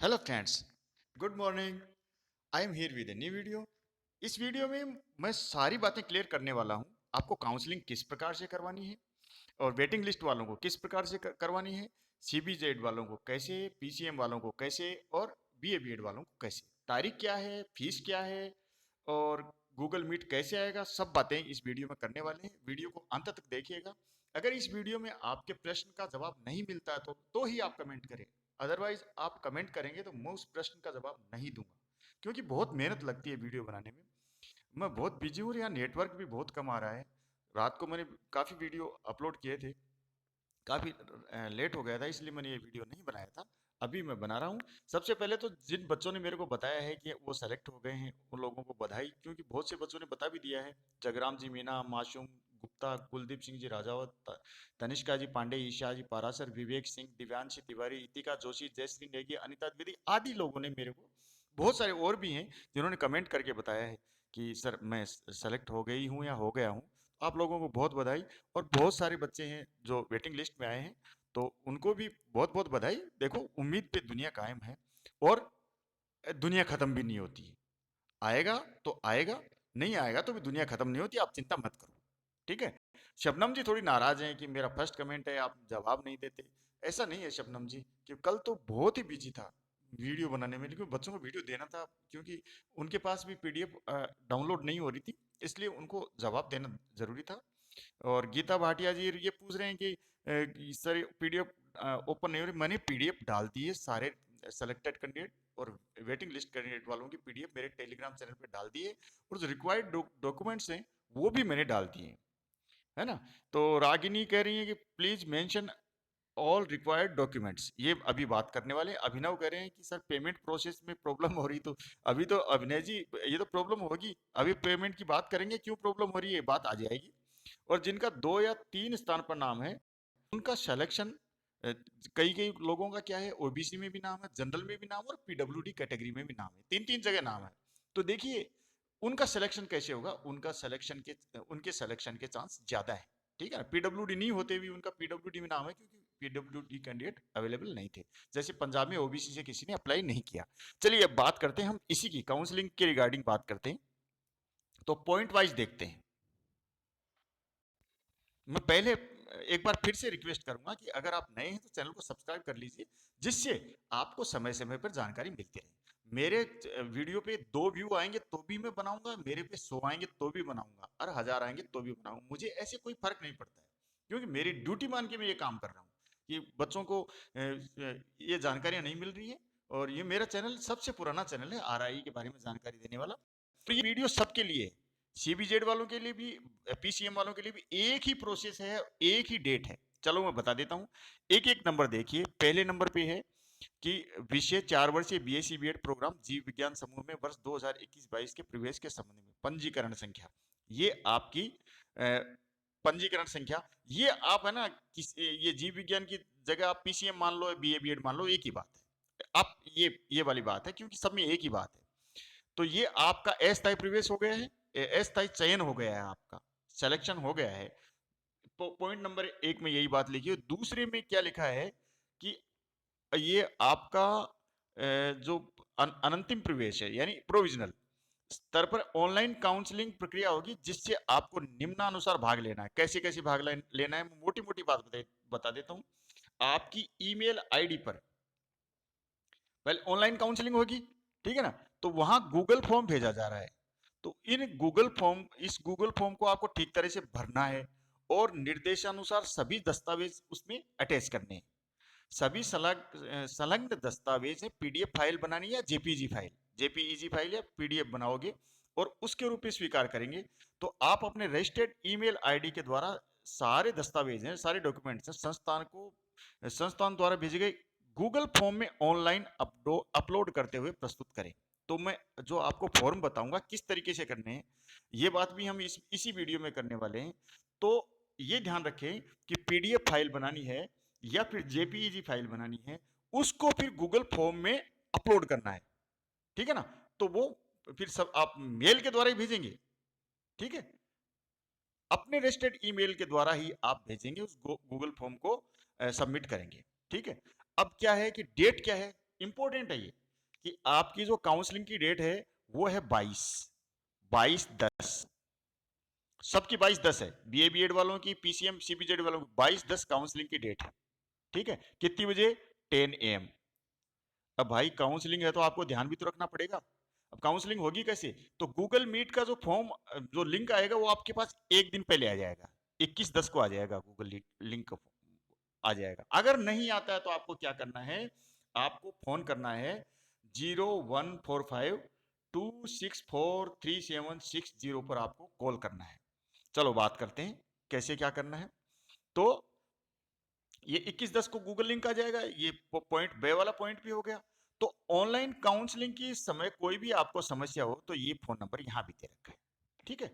Hello friends, good morning. I am here with a new video. इस video में मैं सारी बातें क्लियर करने वाला हूँ। आपको काउंसलिंग किस प्रकार से करवानी है और वेटिंग लिस्ट वालों को किस प्रकार से करवानी है, सीबीजेड वालों को कैसे, पीसीएम वालों को कैसे और बीए बीएड वालों को कैसे, तारीख क्या है, फीस क्या है और गूगल मीट कैसे आएगा, सब बातें इस वीडियो में करने वाले हैं। वीडियो को अंत तक देखिएगा। अगर इस वीडियो में आपके प्रश्न का जवाब नहीं मिलता है तो ही आप कमेंट करें। अदरवाइज आप कमेंट करेंगे तो मैं उस प्रश्न का जवाब नहीं दूंगा, क्योंकि बहुत मेहनत लगती है वीडियो बनाने में। मैं बहुत बिजी हूँ और यहाँ नेटवर्क भी बहुत कम आ रहा है। रात को मैंने काफ़ी वीडियो अपलोड किए थे, काफ़ी लेट हो गया था, इसलिए मैंने ये वीडियो नहीं बनाया था। अभी मैं बना रहा हूँ। सबसे पहले तो जिन बच्चों ने मेरे को बताया है कि वो सेलेक्ट हो गए हैं उन लोगों को बधाई, क्योंकि बहुत से बच्चों ने बता भी दिया है। जगराम जी मीना, मासूम गुप्ता, कुलदीप सिंह जी राजावत, तनिष्का जी पांडे, ईशा जी पारासर, विवेक सिंह, दिव्यांश तिवारी, इतिका जोशी, जयश्री नेगी, अनिता द्विवेदी आदि लोगों ने मेरे को, बहुत सारे और भी हैं जिन्होंने कमेंट करके बताया है कि सर मैं सेलेक्ट हो गई हूँ या हो गया हूँ। आप लोगों को बहुत बधाई। और बहुत सारे बच्चे हैं जो वेटिंग लिस्ट में आए हैं, तो उनको भी बहुत बहुत बधाई। देखो, उम्मीद पे दुनिया कायम है और दुनिया खत्म भी नहीं होती है। आएगा तो आएगा, नहीं आएगा तो भी दुनिया खत्म नहीं होती, आप चिंता मत करो। ठीक है। शबनम जी थोड़ी नाराज हैं कि मेरा फर्स्ट कमेंट है, आप जवाब नहीं देते। ऐसा नहीं है शबनम जी, कि कल तो बहुत ही बिजी था वीडियो बनाने में, लेकिन बच्चों को वीडियो देना था, क्योंकि उनके पास भी पीडीएफ डाउनलोड नहीं हो रही थी, इसलिए उनको जवाब देना जरूरी था। और गीता भाटिया जी ये पूछ रहे हैं कि सर पीडीएफ ओपन नहीं हो रही। मैंने पीडीएफ डाल दी है सारे सेलेक्टेड कैंडिडेट और वेटिंग लिस्ट कैंडिडेट वालों की पीडीएफ मेरे टेलीग्राम चैनल पे डाल दी है, और जो रिक्वायर्ड डॉक्यूमेंट्स हैं वो भी मैंने डाल दिए हैं, है ना। तो रागिनी कह रही है कि please mention all required documents, ये अभी बात करने वाले हैं। अभिनव कह रहे हैं कि सर पेमेंट प्रोसेस में प्रॉब्लम हो रही, तो अभी तो अभिनय जी ये तो प्रॉब्लम होगी, अभी पेमेंट की बात करेंगे, क्यों प्रॉब्लम हो रही है बात आ जाएगी। और जिनका 2 या 3 स्थान पर नाम है उनका सिलेक्शन, कई कई लोगों का क्या है, ओबीसी में भी नाम है, जनरल में भी नाम है और पीडब्ल्यूडी कैटेगरी में भी नाम है, 3 3 जगह नाम है। तो देखिए उनका सिलेक्शन कैसे होगा, उनके सिलेक्शन के चांस ज्यादा है। ठीक है ना, पीडब्ल्यूडी नहीं होते भी उनका पीडब्ल्यूडी में नाम है, क्योंकि पीडब्ल्यूडी कैंडिडेट अवेलेबल नहीं थे। जैसे पंजाब में ओबीसी से किसी ने अप्लाई नहीं किया। चलिए अब बात करते हैं हम इसी की काउंसलिंग के रिगार्डिंग बात करते हैं। तो पॉइंट वाइज देखते हैं। मैं पहले एक बार फिर से रिक्वेस्ट करूंगा कि अगर आप नए हैं तो चैनल को सब्सक्राइब कर लीजिए, जिससे आपको समय समय पर जानकारी मिलती रहे। मेरे वीडियो पे 2 व्यू आएंगे तो भी मैं बनाऊंगा, मेरे पे 100 आएंगे तो भी बनाऊंगा, और 1000 आएंगे तो भी बनाऊंगा। मुझे ऐसे कोई फर्क नहीं पड़ता है, क्योंकि मेरी ड्यूटी मान के मैं ये काम कर रहा हूँ कि बच्चों को ये जानकारियां नहीं मिल रही है। और ये मेरा चैनल सबसे पुराना चैनल है आरआई के बारे में जानकारी देने वाला। तो ये वीडियो सबके लिए है, सीबीजेड वालों के लिए भी, पीसीएम वालों के लिए भी एक ही प्रोसेस है, एक ही डेट है। चलो मैं बता देता हूँ। एक एक नंबर देखिए। पहले नंबर पे है कि विषय 4 वर्षीय बीएससी बीएड प्रोग्राम जीव विज्ञान समूह में वर्ष 2021-22 के प्रवेश के संबंध में पंजीकरण संख्या। ये आपकी पंजीकरण संख्या, ये आप है ना, ये जीव विज्ञान की जगह आप पीसीएम मान लो, बीए बीएड मान लो, एक ही बात है। आप ये वाली बात है, क्योंकि सब में एक ही बात है। तो ये आपका अस्थायी प्रवेश हो गया है, अस्थायी चयन हो गया है, आपका सिलेक्शन हो गया है। तो पॉइंट नंबर 1 में यही बात लिखिए। दूसरे में क्या लिखा है कि ये आपका जो अनंतिम प्रवेश है, यानी प्रोविजनल स्तर पर ऑनलाइन काउंसलिंग प्रक्रिया होगी, जिससे आपको निम्नानुसार भाग लेना है। कैसे कैसे भाग लेना है, मोटी मोटी बात बता देता हूं। आपकी ईमेल आईडी पर पहले ऑनलाइन काउंसलिंग होगी, ठीक है ना। तो वहां गूगल फॉर्म भेजा जा रहा है। तो इस गूगल फॉर्म को आपको ठीक तरह से भरना है और निर्देशानुसार सभी दस्तावेज उसमें अटैच करने हैं। सभी संलग्न दस्तावेज है, पीडीएफ फाइल बनानी है या जेपीजी फाइल, जेपीईजी फाइल या पीडीएफ बनाओगे और उसके रूप में स्वीकार करेंगे। तो आप अपने रजिस्टर्ड ईमेल आईडी के द्वारा सारे दस्तावेज हैं, सारे डॉक्यूमेंट्स हैं, संस्थान द्वारा भेजे गए गूगल फॉर्म में ऑनलाइन अपलोड करते हुए प्रस्तुत करें। तो मैं जो आपको फॉर्म बताऊंगा किस तरीके से करने हैं, ये बात भी हम इसी वीडियो में करने वाले हैं। तो ये ध्यान रखें कि पीडीएफ फाइल बनानी है या फिर जेपीईजी फाइल बनानी है, उसको फिर गूगल फॉर्म में अपलोड करना है। ठीक है ना। तो वो फिर सब आप मेल के द्वारा ही भेजेंगे। ठीक है, अपने रजिस्टर्ड ईमेल के द्वारा ही आप भेजेंगे, उस गूगल फॉर्म को सबमिट करेंगे। ठीक है। अब क्या है कि डेट क्या है, इंपॉर्टेंट है ये कि आपकी जो काउंसलिंग की डेट है वो है 22/10। सबकी 22/10 है, बीए बीएड वालों की, पीसीएम सीबीजेड वालों की 22/10 काउंसलिंग की डेट है। ठीक है, कितनी बजे? 10 AM। अब भाई काउंसलिंग है तो आपको ध्यान भी तो रखना पड़ेगा। अब काउंसलिंग होगी कैसे? तो गूगल मीट का जो फॉर्म, जो लिंक आएगा वो आपके पास एक दिन पहले आ जाएगा, 21/10 को आ जाएगा, गूगल लिंक आ जाएगा। अगर नहीं आता है तो आपको क्या करना है, आपको फोन करना है 0145 2643760 पर आपको कॉल करना है। चलो बात करते हैं कैसे क्या करना है। तो ये 21/10 को गूगल लिंक आ जाएगा, ये पॉइंट बे वाला पॉइंट भी हो गया। तो ऑनलाइन काउंसलिंग की समय कोई भी आपको समस्या हो तो ये फोन नंबर यहाँ भी दे रखा है। ठीक है,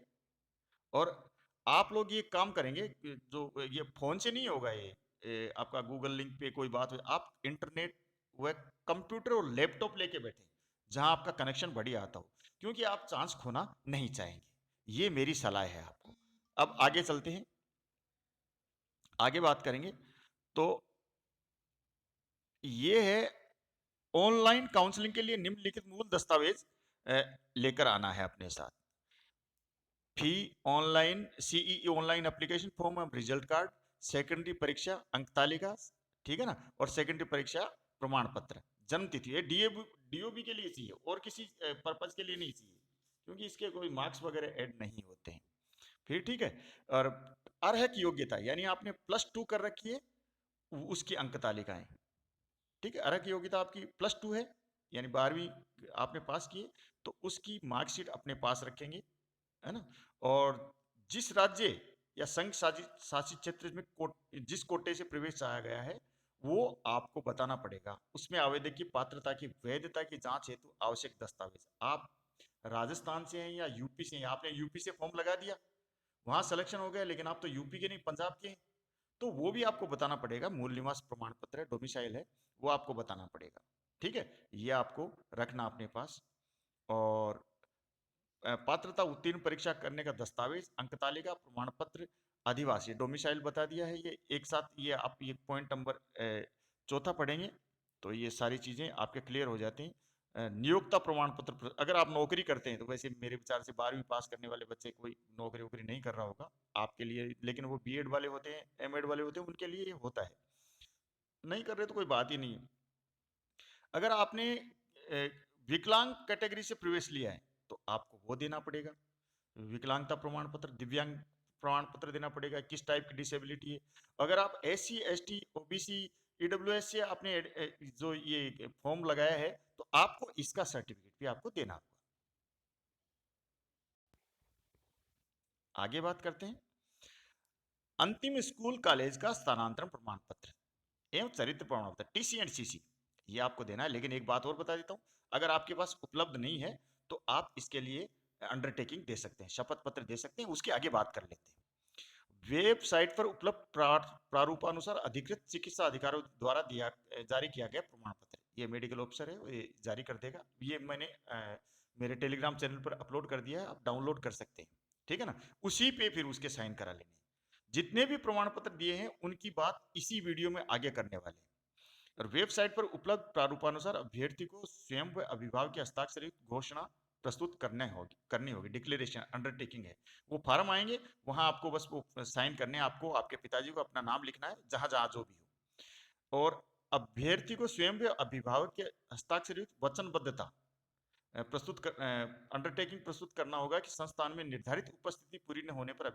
और आप लोग ये काम करेंगे जो ये फोन से नहीं होगा, ये आपका गूगल लिंक पे कोई बात हो, आप इंटरनेट व कंप्यूटर और लैपटॉप लेके बैठे जहां आपका कनेक्शन बढ़िया आता हो, क्योंकि आप चांस खोना नहीं चाहेंगे। ये मेरी सलाह है आपको। अब आगे चलते हैं, आगे बात करेंगे। तो ये है ऑनलाइन काउंसलिंग के लिए निम्नलिखित मूल दस्तावेज लेकर आना है अपने साथ। Fee online, CEE online application form, result card, secondary परीक्षा अंक तालिका, ठीक है ना, और सेकेंडरी परीक्षा प्रमाण पत्र, जन्म तिथि है, डीओबी के लिए चाहिए और किसी पर्पज के लिए नहीं चाहिए, क्योंकि इसके कोई मार्क्स वगैरह ऐड नहीं होते हैं। फिर ठीक है, और अर्हक योग्यता यानी आपने +2 कर रखी है, उसकी अंक तालिकाएं। ठीक है, अर्हक योग्यता आपकी +2 है, यानी 12वीं आपने पास की है, तो उसकी मार्कशीट अपने पास रखेंगे, है ना। और जिस राज्य या संघ शासित क्षेत्र में जिस कोटे से प्रवेश चाहा गया है वो आपको बताना पड़ेगा। उसमें आवेदक की पात्रता की वैधता की जांच हेतु आवश्यक दस्तावेज, आप राजस्थान से हैं या यूपी से हैं, आपने यूपी से फॉर्म लगा दिया, वहां सिलेक्शन हो गया, लेकिन आप तो यूपी के नहीं पंजाब के हैं, तो वो भी आपको बताना पड़ेगा। मूल निवास प्रमाण पत्र है, डोमिसाइल है, वो आपको बताना पड़ेगा। ठीक है, ये आपको रखना अपने पास। और पात्रता उत्तीर्ण परीक्षा करने का दस्तावेज, अंक तालिका, प्रमाण पत्र, अधिवासी, डोमिसाइल बता दिया है, ये एक साथ, ये आप ये पॉइंट नंबर चौथा पढ़ेंगे तो ये सारी चीजें आपके क्लियर हो जाती हैं। नियोक्ता प्रमाण पत्र, अगर आप नौकरी करते हैं तो वैसे मेरे विचार से 12वीं पास करने वाले बच्चे कोई नौकरी वोकरी नहीं कर रहा होगा आपके लिए, लेकिन वो बीएड वाले होते हैं, एमएड वाले होते हैं, उनके लिए ये होता है। नहीं कर रहे तो कोई बात ही नहीं है। अगर आपने विकलांग कैटेगरी से प्रवेश लिया है तो आपको वो देना पड़ेगा, विकलांगता प्रमाण पत्र, दिव्यांग प्रमाण पत्र देना पड़ेगा, किस टाइप की डिसेबिलिटी है। अगर आप SC ST OBC EWS से आपने जो ये फॉर्म लगाया है तो आपको इसका सर्टिफिकेट भी आपको देना होगा। आगे बात करते हैं, अंतिम स्कूल कॉलेज का स्थानांतरण प्रमाण पत्र एवं चरित्र प्रमाण पत्र, TC एंड CC, ये आपको देना है। लेकिन एक बात और बता देता हूं, अगर आपके पास उपलब्ध नहीं है तो आप इसके लिए अंडरटेकिंग दे सकते हैं, शपथ पत्र दे सकते हैं। उसके आगे बात कर लेते हैं। वेबसाइट पर उपलब्ध प्रारूपानुसार अधिकृत चिकित्सा अधिकारियों द्वारा जारी किया गया प्रमाण पत्र, ये मेडिकल ऑफिसर है, ये जारी कर देगा। ये मैंने मेरे टेलीग्राम चैनल पर अपलोड कर दिया है, आप डाउनलोड कर सकते हैं। ठीक है ना, उसी पे फिर उसके साइन करा लेंगे। जितने भी प्रमाण पत्र दिए हैं उनकी बात इसी वीडियो में आगे करने वाले हैं। और वेबसाइट पर उपलब्ध प्रारूपानुसार अभ्यर्थी को स्वयं व अभिभावक के हस्ताक्षरित घोषणा प्रस्तुत करनी होगी, डिक्लेरेशन अंडरटेकिंग है। वो फार्म आएंगे, वहां आपको बस वो साइन करने हैं, आपको आपके पिताजी को अपना नाम लिखना है जहां जहां जो भी हो। और अभ्यर्थी को स्वयं व अभिभावक के हस्ताक्षरित वचनबद्धता प्रस्तुत कर अंडरटेकिंग प्रस्तुत करना होगा कि संस्थान में निर्धारित उपस्थिति पूरी न होने पर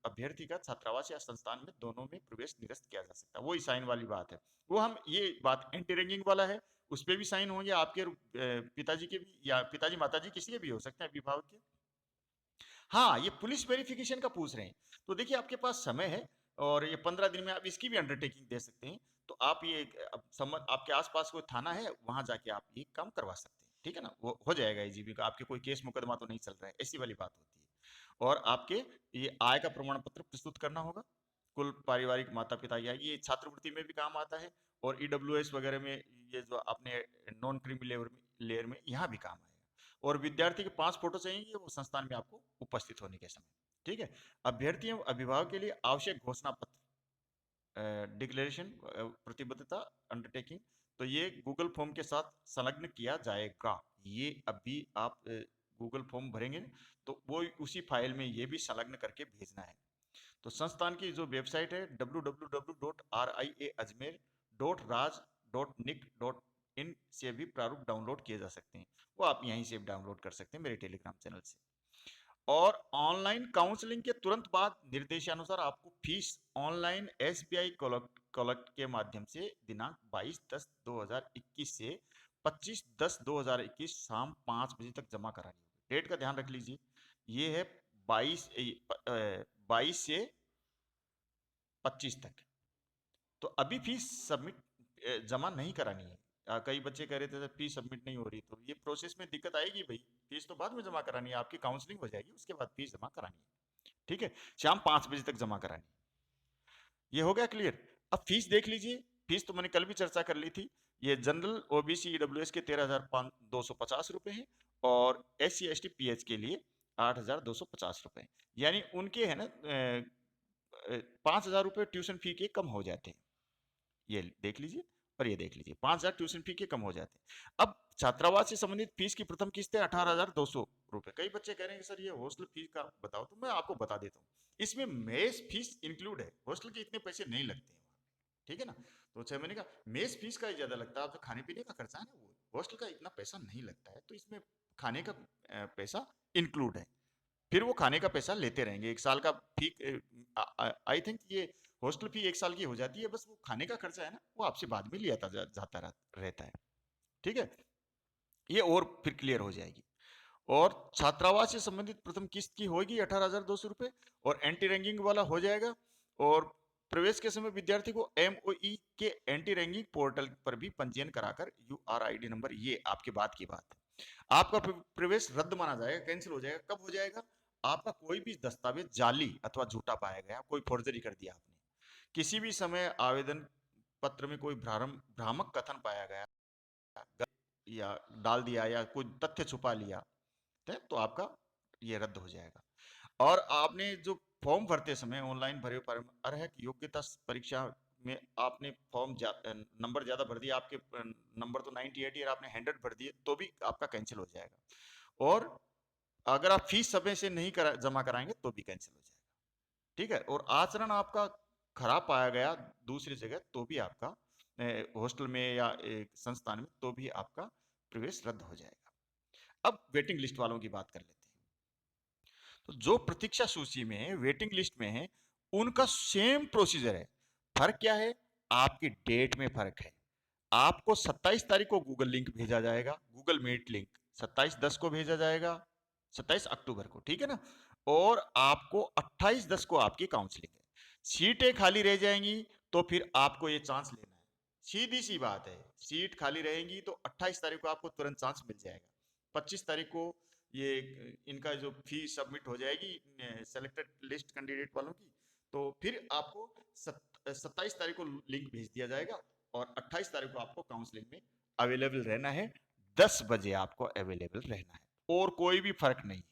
अभ्यर्थी का छात्रावास या संस्थान में दोनों में प्रवेश निरस्त किया जा सकता है। वही साइन वाली बात है, वो हम ये बात एंटी रैगिंग वाला है, उस पर भी साइन होंगे आपके पिताजी के भी, या पिताजी माताजी किसी के भी हो सकते हैं, अभिभावक के। हाँ, ये पुलिस वेरिफिकेशन का पूछ रहे हैं, तो देखिए आपके पास समय है और ये 15 दिन में आप इसकी भी अंडरटेकिंग दे सकते हैं। तो आप ये आपके आसपास कोई थाना है वहां जाके आप ये काम करवा सकते हैं। ठीक है ना, वो हो जाएगा इजीबी का, आपके कोई केस मुकदमा तो नहीं चल रहा है, ऐसी वाली बात होती है। और आपके ये आय का प्रमाण पत्र प्रस्तुत करना होगा, कुल पारिवारिक माता पिता, या ये छात्रवृत्ति में भी काम आता है, और EWS वगैरह में, ये जो आपने नॉन क्रीमी लेयर में यहाँ भी काम आएगा। और विद्यार्थी के 5 फोटो चाहिए वो संस्थान में आपको उपस्थित होने के समय। ठीक है, अभ्यर्थी एवं अभिभावक के लिए आवश्यक घोषणा पत्र, डिक्लेरेशन, प्रतिबद्धता, अंडरटेकिंग, तो ये गूगल फॉर्म के साथ संलग्न किया जाएगा। ये अभी आप गूगल फॉर्म भरेंगे तो वो उसी फाइल में ये भी संलग्न करके भेजना है। तो संस्थान की जो वेबसाइट है www.riajmer.raj.nic.in से भी प्रारूप डाउनलोड किए जा सकते हैं। वो आप यहीं से डाउनलोड कर सकते हैं मेरे टेलीग्राम चैनल से। और ऑनलाइन काउंसलिंग के तुरंत बाद निर्देशानुसार आपको फीस ऑनलाइन एसबीआई कलेक्ट के माध्यम से दिनांक 22/10/2021 से 25/10/2021 शाम 5 बजे तक जमा करानी होगी। डेट का ध्यान रख लीजिए, ये है 22 से 25 तक। तो अभी फीस सबमिट जमा नहीं करानी है। कई बच्चे कह रहे थे फीस सबमिट नहीं हो रही, तो ये प्रोसेस में दिक्कत आएगी भाई। फीस तो बाद में जमा करानी है, आपकी काउंसलिंग हो जाएगी उसके बाद फीस जमा करानी है। ठीक है, शाम 5 बजे तक जमा करानी है। ये हो गया क्लियर। अब फीस देख लीजिए। फीस तो मैंने कल भी चर्चा कर ली थी। ये जनरल ओबीसी ईडब्ल्यूएस के 13,250 रुपए हैं और SC ST PH के लिए 8,250 रुपए। यानी उनके है ना 5,000 रुपए ट्यूशन फी के कम हो जाते हैं। ये देख लीजिए और ये देख लीजिए, 5,000 ट्यूशन फी के कम हो जाते हैं। अब छात्रावास से संबंधित फीस की प्रथम किस्त है 18,200 रुपए। कई बच्चे कह रहे हैं सर ये हॉस्टल फीस का बताओ, तो मैं आपको बता देता हूँ। इसमें मेस फीस इंक्लूड है, हॉस्टल के इतने पैसे नहीं लगते हैं। ठीक है ना, तो 6 महीने का मेस फीस का ही ज्यादा लगता है। आप जो खाने पीने का खर्चा है ना, वो हॉस्टल का इतना पैसा नहीं लगता है, तो इसमें खाने का पैसा इंक्लूड है। फिर वो खाने का पैसा लेते रहेंगे। 1 साल का फी आई थिंक ये हॉस्टल फी 1 साल की हो जाती है, बस वो खाने का खर्चा है ना वो आपसे बाद में लिया जाता रहता है। ठीक है, ये और फिर क्लियर हो जाएगी। और छात्रावास से संबंधित प्रथम किस्त की होगी 18,200 रुपए और एंटी रैंकिंग वाला हो जाएगा। और प्रवेश के समय विद्यार्थी को MOE के एंटी रैंकिंग पोर्टल पर भी पंजीयन कराकर URID नंबर, ये आपके बाद की बात है, आपका प्रवेश रद्द माना जाएगा, कैंसिल हो जाएगा। कब हो जाएगा? आपका कोई भी दस्तावेज जाली अथवा झूठा पाया गया, कोई फोर्जरी कर दिया आपने, किसी भी समय आवेदन पत्र में कोई भ्रामक कथन पाया गया या डाल दिया या कोई तथ्य छुपा लिया, तो आपका ये रद्द हो जाएगा। और आपने जो फॉर्म भरते समय ऑनलाइन भरे पर अर्हक योग्यता परीक्षा में आपने फॉर्म नंबर ज्यादा भर दिया, आपके नंबर तो 98 और आपने 100 भर दिए, तो भी आपका कैंसिल हो जाएगा। और अगर आप फीस समय से नहीं जमा कराएंगे तो भी कैंसिल हो जाएगा। ठीक है, और आचरण आपका खराब पाया गया दूसरी जगह तो भी आपका हॉस्टल में या एक संस्थान में तो भी आपका प्रवेश रद्द हो जाएगा। अब वेटिंग लिस्ट वालों की बात कर लेते हैं। तो जो प्रतीक्षा सूची में है, वेटिंग लिस्ट में है, उनका सेम प्रोसीजर है। फर्क क्या है? आपकी डेट में फर्क है। आपको 27 तारीख को गूगल लिंक भेजा जाएगा, गूगल मीट लिंक 27/10 को भेजा जाएगा, 27 अक्टूबर को, ठीक है ना। और आपको 28/10 को आपकी काउंसलिंग है। सीटें खाली रह जाएंगी तो फिर आपको ये चांस लेना है। सीधी सी बात है, सीट खाली रहेंगी तो 28 तारीख को आपको तुरंत चांस मिल जाएगा। 25 तारीख को ये इनका जो फी सबमिट हो जाएगी सेलेक्टेड लिस्ट कैंडिडेट वालों की, तो फिर आपको 27 तारीख को लिंक भेज दिया जाएगा और 28 तारीख को आपको काउंसलिंग में अवेलेबल रहना है। 10 बजे आपको अवेलेबल रहना है और कोई भी फर्क नहीं है।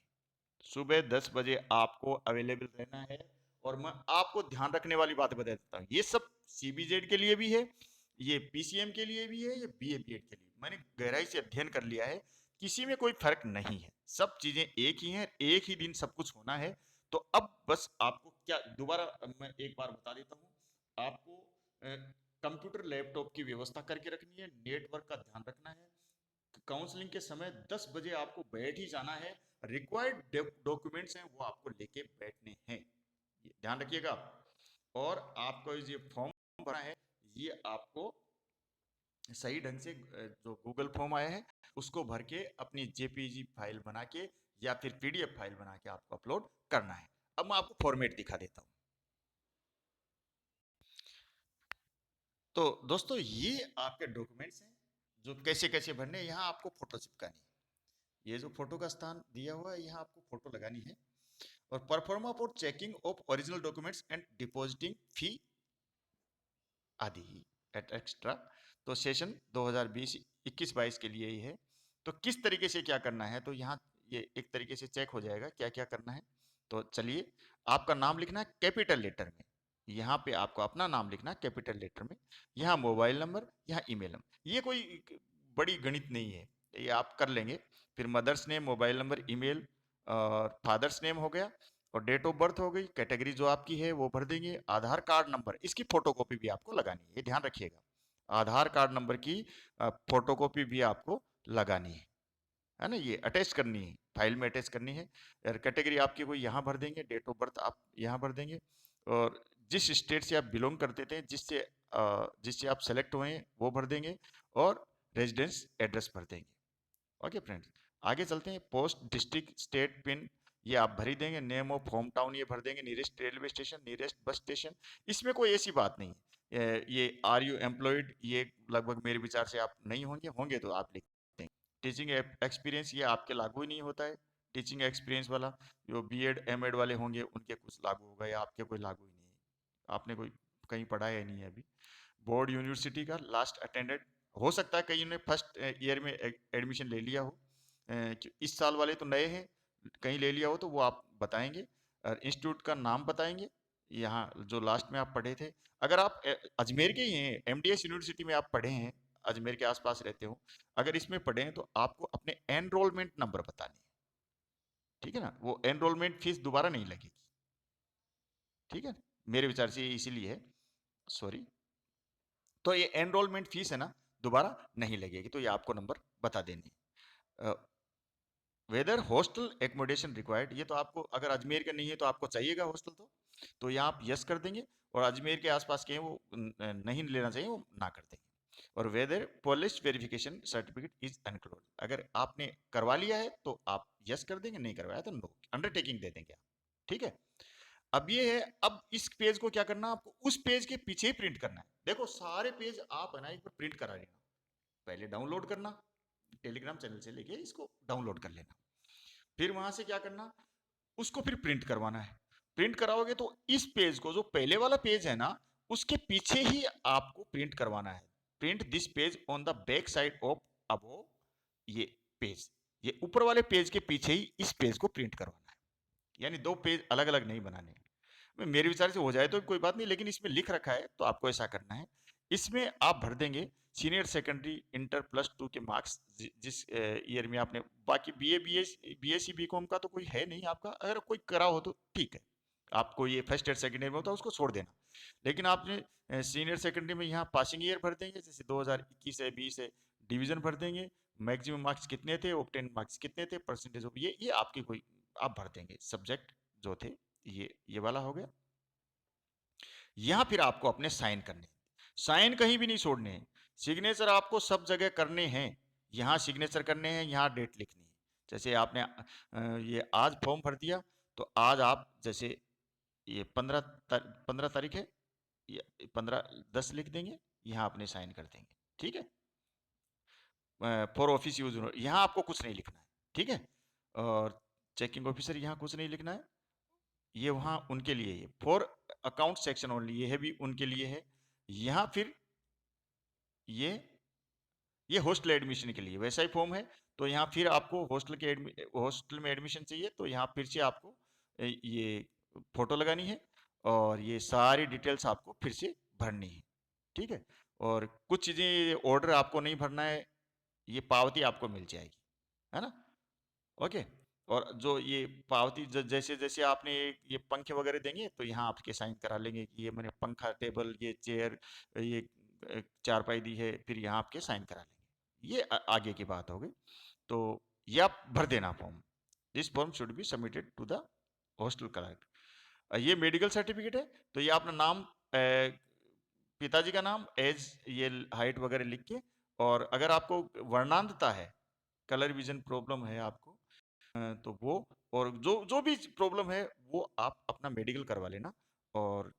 सुबह 10 बजे आपको अवेलेबल रहना है। और मैं आपको ध्यान रखने वाली बात बता देता हूँ, ये सब CBZ के लिए भी है, ये PCM के लिए भी है, ये BA BEd के लिए। मैंने गहराई से अध्ययन कर लिया है, किसी में कोई फर्क नहीं है, सब चीजें एक ही हैं, एक ही दिन सब कुछ होना है। तो अब बस आपको क्या, दोबारा मैं एक बार बता देता हूँ, आपको कंप्यूटर लैपटॉप की व्यवस्था करके रखनी है, नेटवर्क का ध्यान रखना है। काउंसलिंग के समय 10 बजे आपको बैठ ही जाना है। रिक्वायर्ड डॉक्यूमेंट्स हैं वो आपको लेके बैठने हैं, ये ध्यान रखिएगा। और आपको ये फॉर्म भरा है, ये आपको सही ढंग से जो गूगल फॉर्म आया है उसको भर के अपनी JPG फाइल बना के या फिर PDF फाइल बना के आपको अपलोड करना है। अब मैं आपको फॉर्मेट दिखा देता हूँ। तो दोस्तों ये आपके डॉक्यूमेंट्स हैं जो कैसे कैसे भरने हैं। यहाँ आपको फोटो चिपकानी है, ये जो फोटो का स्थान दिया हुआ है यहाँ आपको फोटो लगानी है। और proforma for checking of original documents and depositing fee आदि एट एक्स्ट्रा। तो सेशन 2020-21-22 के लिए ही है। तो किस तरीके से क्या करना है, तो यहाँ ये एक तरीके से चेक हो जाएगा क्या क्या करना है। तो चलिए, आपका नाम लिखना है कैपिटल लेटर में, यहाँ पे आपको अपना नाम लिखना कैपिटल लेटर में, यहाँ मोबाइल नंबर, यहाँ ईमेल नंबर। ये कोई बड़ी गणित नहीं है, ये आप कर लेंगे। फिर mother's name, mobile number, email और फादर्स नेम हो गया, और डेट ऑफ बर्थ हो गई, कैटेगरी जो आपकी है वो भर देंगे। आधार कार्ड नंबर, इसकी फोटोकॉपी भी आपको लगानी है, ये ध्यान रखिएगा। आधार कार्ड नंबर की फोटोकॉपी भी आपको लगानी है ना, ये अटैच करनी है, फाइल में अटैच करनी है। और कैटेगरी आपकी कोई यहाँ भर देंगे, डेट ऑफ बर्थ आप यहाँ भर देंगे, और जिस स्टेट से आप बिलोंग करते थे, जिससे आप सेलेक्ट हुए हैं वो भर देंगे, और रेजिडेंस एड्रेस भर देंगे। ओके फ्रेंड्स, आगे चलते हैं। पोस्ट, डिस्ट्रिक्ट, स्टेट, पिन ये आप भर ही देंगे। नेम ऑफ होम टाउन ये भर देंगे। Nearest railway station, nearest bus station, इसमें कोई ऐसी बात नहीं है। ये आर यू एम्प्लॉयड, ये लगभग मेरे विचार से आप नहीं होंगे, होंगे तो आप लिख देंगे। टीचिंग एक्सपीरियंस ये आपके लागू ही नहीं होता है, टीचिंग एक्सपीरियंस वाला। जो बीएड एमएड वाले होंगे उनके कुछ लागू होगा, या आपके कोई लागू ही नहीं है, आपने कोई कहीं पढ़ाया नहीं है अभी। बोर्ड, यूनिवर्सिटी का लास्ट अटेंडेड, हो सकता है कहीं ने फर्स्ट ईयर में एडमिशन ले लिया हो, इस साल वाले तो नए हैं, कहीं ले लिया हो तो वो आप बताएंगे। और इंस्टीट्यूट का नाम बताएंगे, यहाँ जो लास्ट में आप पढ़े थे। अगर आप अजमेर के ही हैं, एमडीएस यूनिवर्सिटी में आप पढ़े हैं, अजमेर के आसपास रहते हो, अगर इसमें पढ़े हैं तो आपको अपने एनरोलमेंट नंबर बताने हैं, ठीक है ना, वो एनरोलमेंट फीस दोबारा नहीं लगेगी, ठीक है, मेरे विचार से ये इसीलिए है, सॉरी। तो ये एनरोलमेंट फीस है ना, दोबारा नहीं लगेगी, तो ये आपको नंबर बता देनी है। वेदर हॉस्टल एकोमोडेशन रिक्वायर्ड, ये तो आपको, अगर अजमेर का नहीं है तो आपको चाहिएगा हॉस्टल, तो यहाँ आप यस कर देंगे, और अजमेर के आसपास के हैं वो नहीं लेना चाहिए, वो ना कर देंगे। और whether police verification certificate is enclose, अगर आपने करवा लिया है तो आप यस कर देंगे, नहीं करवाया तो नो, अंडरटेकिंग दे देंगे आप, ठीक है। अब ये है, अब इस पेज को क्या करना, आपको उस पेज के पीछे ही प्रिंट करना है। देखो सारे पेज आप है ना एक बार प्रिंट करा लेना, पहले डाउनलोड करना, टेलीग्राम चैनल से लेके इसको डाउनलोड कर लेना, फिर वहां से क्या करना, उसको फिर प्रिंट करवाना है। प्रिंट कराओगे तो इस पेज को, जो पहले वाला पेज है ना, उसके पीछे ही आपको प्रिंट करवाना है। Print this page on the back side of above, ये पेज, ये ऊपर वाले पेज के पीछे ही इस पेज को प्रिंट करवाना है, यानी दो पेज अलग अलग नहीं बनाने। मेरे विचार से हो जाए तो कोई बात नहीं, लेकिन इसमें लिख रखा है तो आपको ऐसा करना है। इसमें आप भर देंगे senior secondary inter plus two के मार्क्स, जिस ईयर में आपने, बाकी बीए बीएससी बीकॉम का तो कोई है नहीं आपका, अगर कोई करा हो तो ठीक है, आपको ये फर्स्ट ईयर सेकेंड ईयर में होता है उसको छोड़ देना। लेकिन आपने सीनियर सेकेंडरी में यहाँ पासिंग ईयर भर देंगे, जैसे 2021 है 20 है, डिवीजन भर देंगे, मैक्सिमम मार्क्स कितने थे, ऑब्टेन मार्क्स कितने थे, परसेंटेज ऑफ ये आपकी कोई आप भर देंगे, सब्जेक्ट जो थे, ये वाला हो गया। यहां फिर आपको अपने साइन करने, साइन कहीं भी नहीं छोड़ने हैं, सिग्नेचर आपको सब जगह करने हैं। यहां सिग्नेचर करने हैं, यहां डेट लिखनी है। जैसे आपने ये आज फॉर्म भर दिया, तो आज आप जैसे ये 15 तारीख है, ये 15/10 लिख देंगे, यहाँ अपने साइन कर देंगे, ठीक है। फॉर ऑफिस यूज, यहाँ आपको कुछ नहीं लिखना है, ठीक है। और चेकिंग ऑफिसर यहाँ कुछ नहीं लिखना है, ये वहाँ उनके लिए है। फॉर अकाउंट सेक्शन ओनली, ये है भी उनके लिए है। यहाँ फिर ये हॉस्टल एडमिशन के लिए वैसा ही फॉर्म है, तो यहाँ फिर आपको हॉस्टल में एडमिशन चाहिए, तो यहाँ फिर से आपको ये फोटो लगानी है, और ये सारी डिटेल्स आपको फिर से भरनी है, ठीक है। और कुछ चीज़ें ऑर्डर आपको नहीं भरना है, ये पावती आपको मिल जाएगी, है ना, ओके। और जो ये पावती जैसे जैसे आपने ये पंखे वगैरह देंगे, तो यहाँ आपके साइन करा लेंगे कि ये मैंने पंखा, टेबल, ये चेयर, ये चारपाई दी है, फिर यहाँ आपके साइन करा लेंगे, ये आगे की बात हो गई। तो ये आप भर देना form, this form should be submitted to the hostel collector. ये मेडिकल सर्टिफिकेट है, तो ये अपना नाम, पिताजी का नाम, एज, ये हाइट वगैरह लिख के, और अगर आपको वर्णांधता है, कलर विजन प्रॉब्लम है आपको, तो वो, और जो जो भी प्रॉब्लम है वो आप अपना मेडिकल करवा लेना, और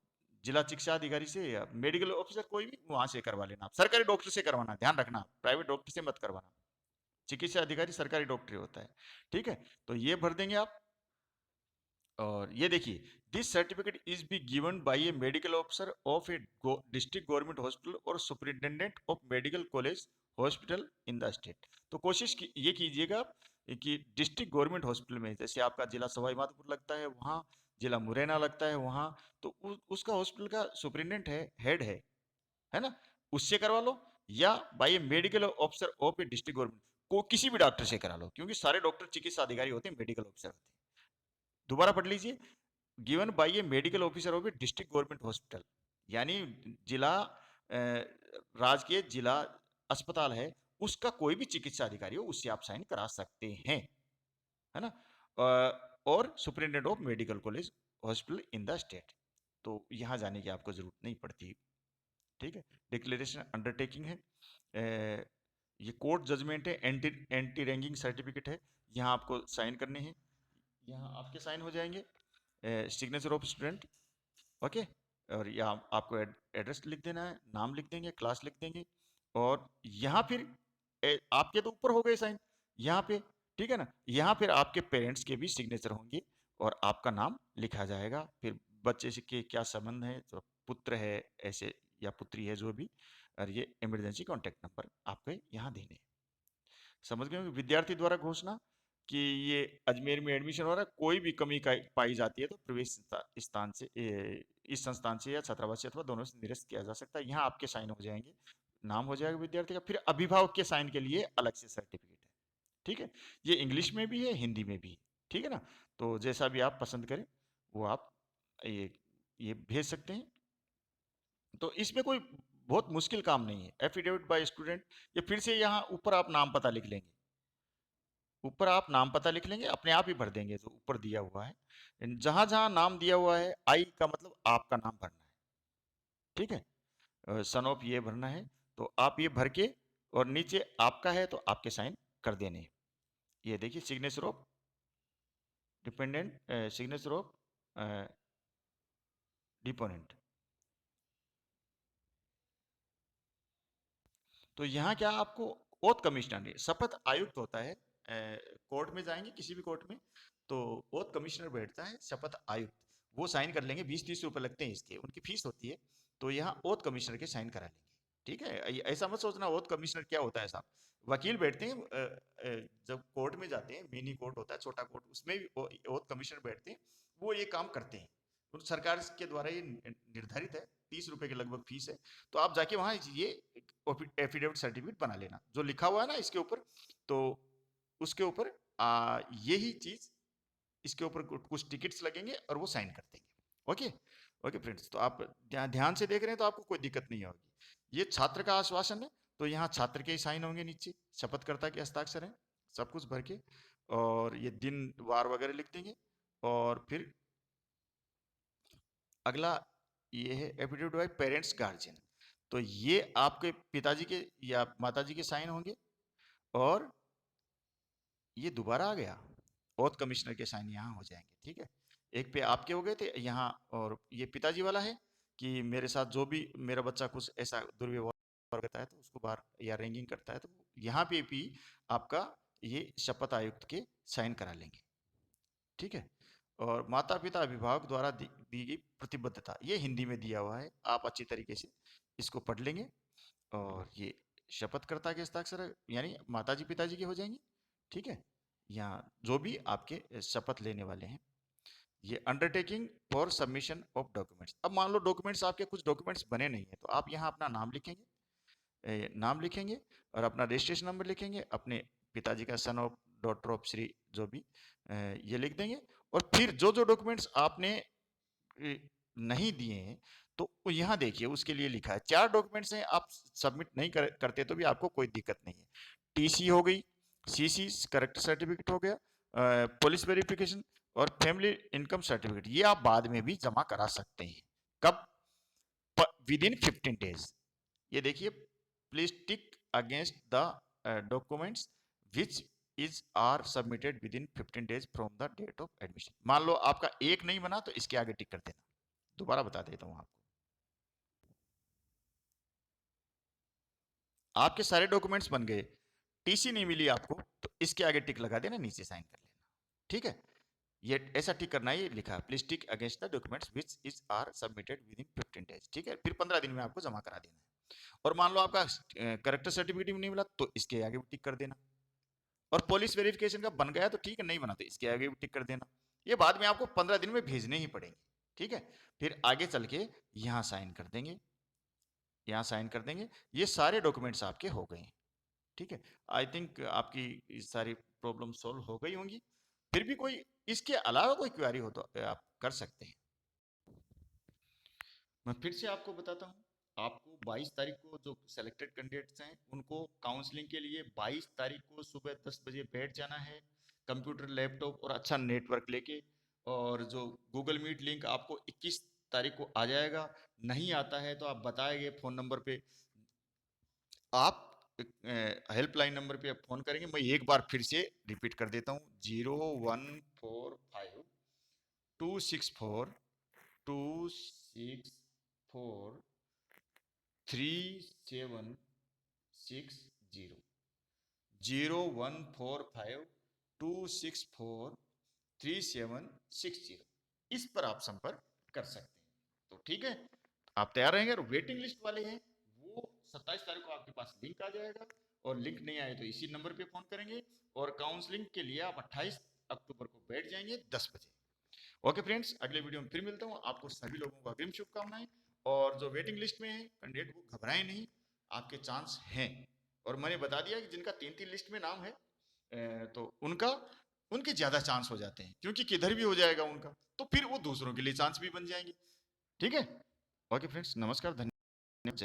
जिला चिकित्सा अधिकारी से या मेडिकल ऑफिसर कोई भी वहां से करवा लेना। आप सरकारी डॉक्टर से करवाना, ध्यान रखना, प्राइवेट डॉक्टर से मत करवाना, चिकित्सा अधिकारी सरकारी डॉक्टर होता है, ठीक है। तो ये भर देंगे आप। और ये देखिए, this certificate is be given by a medical officer of a district government hospital और superintendent of medical college hospital in the state. तो कोशिश ये कीजिएगा कि डिस्ट्रिक्ट गवर्नमेंट हॉस्पिटल में, जैसे आपका जिला सवाई माधोपुर लगता है, वहाँ जिला मुरैना लगता है वहाँ, तो उसका हॉस्पिटल का सुपरिटेंडेंट है, हेड है ना, उससे करवा लो, या by medical officer of a district government, को किसी भी डॉक्टर से करा लो, क्योंकि सारे डॉक्टर चिकित्सा अधिकारी होते हैं, मेडिकल ऑफिसर होते हैं। दोबारा पढ़ लीजिए, given by a medical officer of a district government hospital, यानी जिला राजकीय जिला अस्पताल है, उसका कोई भी चिकित्सा अधिकारी हो, उससे आप साइन करा सकते हैं, है ना। और superintendent of medical college hospital in the state, तो यहाँ जाने की आपको जरूरत नहीं पड़ती। ठीक है, डिक्लेरेशन अंडरटेकिंग है, ये कोर्ट जजमेंट है, एंटी एंटी रैंकिंग सर्टिफिकेट है, यहाँ आपको साइन करने हैं, यहाँ आपके साइन हो जाएंगे, सिग्नेचर ऑफ स्टूडेंट, ओके। और यहाँ आपको एड्रेस लिख देना है, नाम लिख देंगे, क्लास लिख देंगे, और यहाँ फिर आपके तो ऊपर हो गए साइन यहाँ पे, ठीक है ना। यहाँ फिर आपके पेरेंट्स के भी सिग्नेचर होंगे और आपका नाम लिखा जाएगा, फिर बच्चे से के क्या संबंध है, तो पुत्र है ऐसे या पुत्री है जो भी, और ये इमरजेंसी कॉन्टैक्ट नंबर आपको यहाँ देने हैं। समझ गए हो? विद्यार्थी द्वारा घोषणा कि ये अजमेर में एडमिशन हो रहा है, कोई भी कमी पाई जाती है तो प्रवेश स्थान से इस संस्थान से या छात्रावास से अथवा दोनों से निरस्त किया जा सकता है। यहाँ आपके साइन हो जाएंगे, नाम हो जाएगा विद्यार्थी का, फिर अभिभावक के साइन के लिए अलग से सर्टिफिकेट है, ठीक है। ये इंग्लिश में भी है, हिंदी में भी है, ठीक है ना। तो जैसा भी आप पसंद करें वो आप ये ये भेज सकते हैं। तो इसमें कोई बहुत मुश्किल काम नहीं है। एफिडेविट बाय स्टूडेंट, ये फिर से यहाँ ऊपर आप नाम पता लिख लेंगे, ऊपर आप नाम पता लिख लेंगे, अपने आप ही भर देंगे जो ऊपर दिया हुआ है। जहां जहां नाम दिया हुआ है, आई का मतलब आपका नाम भरना है, ठीक है। सन ऑफ ये भरना है, तो आप ये भर के, और नीचे आपका है तो आपके साइन कर देने हैं। ये देखिए, signature of dependent, signature of deponent. तो यहाँ क्या आपको ओथ कमिश्नर, शपथ आयुक्त होता है, कोर्ट में जाएंगे किसी भी कोर्ट में, तो ओथ कमिश्नर बैठता है, शपथ आयुक्त, वो साइन कर लेंगे, 20-30 रुपए लगते हैं इसके, उनकी फीस होती है, तो यहाँ ओथ कमिश्नर के साइन करा लेंगे, ठीक है। ऐसा मत सोचना ओथ कमिश्नर क्या होता है साहब, वकील बैठते हैं, जब कोर्ट में जाते हैं, मिनी कोर्ट होता है, छोटा कोर्ट, उसमें भी ओथ कमिश्नर बैठते हैं, वो ये काम करते हैं, तो सरकार के द्वारा ये निर्धारित है, 30 रुपए के लगभग फीस है। तो आप जाके वहां ये एफिडेविट सर्टिफिकेट बना लेना, जो लिखा हुआ है ना इसके ऊपर, तो उसके ऊपर यही चीज, इसके ऊपर कुछ टिकट्स लगेंगे और वो साइन कर देंगे, ओके। ओके फ्रेंड्स, तो आप ध्यान से देख रहे हैं तो आपको कोई दिक्कत नहीं होगी। ये छात्र का आश्वासन है, तो यहाँ छात्र के ही साइन होंगे, नीचे शपथकर्ता के हस्ताक्षर हैं, सब कुछ भर के, और ये दिन वार वगैरह लिख देंगे। और फिर अगला ये है एफिडेविट बाय पेरेंट्स गार्जियन, तो ये आपके पिताजी के या माताजी के साइन होंगे, और ये दोबारा आ गया, ओथ कमिश्नर के साइन यहाँ हो जाएंगे, ठीक है। एक पे आपके हो गए थे यहाँ, और ये पिताजी वाला है कि मेरे साथ जो भी मेरा बच्चा कुछ ऐसा दुर्व्यवहार करता है तो उसको बाहर या रैंगिंग करता है, तो यहाँ पे भी आपका ये शपथ आयुक्त के साइन करा लेंगे, ठीक है। और माता पिता अभिभावक द्वारा दी गई प्रतिबद्धता, ये हिंदी में दिया हुआ है, आप अच्छी तरीके से इसको पढ़ लेंगे। और ये शपथकर्ता के हस्ताक्षर यानी माताजी पिताजी के हो जाएंगे, ठीक है, यहाँ जो भी आपके शपथ लेने वाले हैं। ये undertaking for submission of documents, अब मान लो डॉक्यूमेंट्स आपके कुछ डॉक्यूमेंट्स बने नहीं है, तो आप यहाँ अपना नाम लिखेंगे, नाम लिखेंगे, और अपना रजिस्ट्रेशन नंबर लिखेंगे, अपने पिताजी का son of daughter of Shri जो भी, ये लिख देंगे। और फिर जो जो डॉक्यूमेंट्स आपने नहीं दिए हैं, तो यहाँ देखिए उसके लिए लिखा है 4 डॉक्यूमेंट्स हैं, आप सबमिट नहीं करते तो भी आपको कोई दिक्कत नहीं है। टीसी हो गई, सीसी करेक्टर सर्टिफिकेट हो गया, पुलिस वेरिफिकेशन, और फैमिली इनकम सर्टिफिकेट, ये आप बाद में भी जमा करा सकते हैं। कब? Within 15 days. ये देखिए, please tick against the documents which is are submitted within 15 days from the date of admission. मान लो आपका एक नहीं बना तो इसके आगे टिक कर देना। दोबारा बता देता हूं आपको, आपके सारे डॉक्यूमेंट्स बन गए, टीसी नहीं मिली आपको, तो इसके आगे टिक लगा देना, नीचे साइन कर लेना, ठीक है। ये ऐसा टिक करना है, ये लिखा है please tick against the documents which is are submitted within 15 days, ठीक है। फिर 15 दिन में आपको जमा करा देना है। और मान लो आपका करेक्टर सर्टिफिकेट भी नहीं मिला, तो इसके आगे भी टिक कर देना। और पुलिस वेरिफिकेशन का बन गया तो ठीक है, नहीं बना तो इसके आगे भी टिक कर देना। ये बाद में आपको 15 दिन में भेजने ही पड़ेंगे, ठीक है। फिर आगे चल के यहाँ साइन कर देंगे, यहाँ साइन कर देंगे, ये सारे डॉक्यूमेंट्स आपके हो गए हैं, ठीक है। आई थिंक आपकी ये सारी प्रॉब्लम सॉल्व हो गई होंगी। फिर भी कोई इसके अलावा कोई क्वेरी हो तो आप कर सकते हैं। मैं फिर से आपको बताता हूँ, आपको 22 तारीख को जो सेलेक्टेड कैंडिडेट्स हैं उनको काउंसलिंग के लिए 22 तारीख को सुबह 10 बजे बैठ जाना है, कंप्यूटर लैपटॉप और अच्छा नेटवर्क लेके। और जो गूगल मीट लिंक आपको 21 तारीख को आ जाएगा, नहीं आता है तो आप बताए गए फ़ोन नंबर पे आप हेल्पलाइन नंबर पे आप फ़ोन करेंगे। मैं एक बार फिर से रिपीट कर देता हूँ, 01452642643760, 0145264370, इस पर आप संपर्क कर सकते हैं। तो ठीक है, आप तैयार रहेंगे। और वेटिंग लिस्ट वाले हैं वो 27 तारीख को आपके पास लिंक आ जाएगा, और लिंक नहीं आए तो इसी नंबर पे फोन करेंगे। और काउंसलिंग के लिए आप 28 अक्टूबर को बैठ जाएंगे 10 बजे। ओके फ्रेंड्स, अगले वीडियो में फिर मिलता हूँ। आपको सभी लोगों को अग्रिम शुभकामनाएं। और जो वेटिंग लिस्ट में है कैंडिडेट वो घबराएं नहीं, आपके चांस हैं। और मैंने बता दिया कि जिनका 3-3 लिस्ट में नाम है तो उनके ज्यादा चांस हो जाते हैं, क्योंकि किधर भी हो जाएगा उनका, तो फिर वो दूसरों के लिए चांस भी बन जाएंगे, ठीक है। ओके फ्रेंड्स, नमस्कार, धन्यवाद।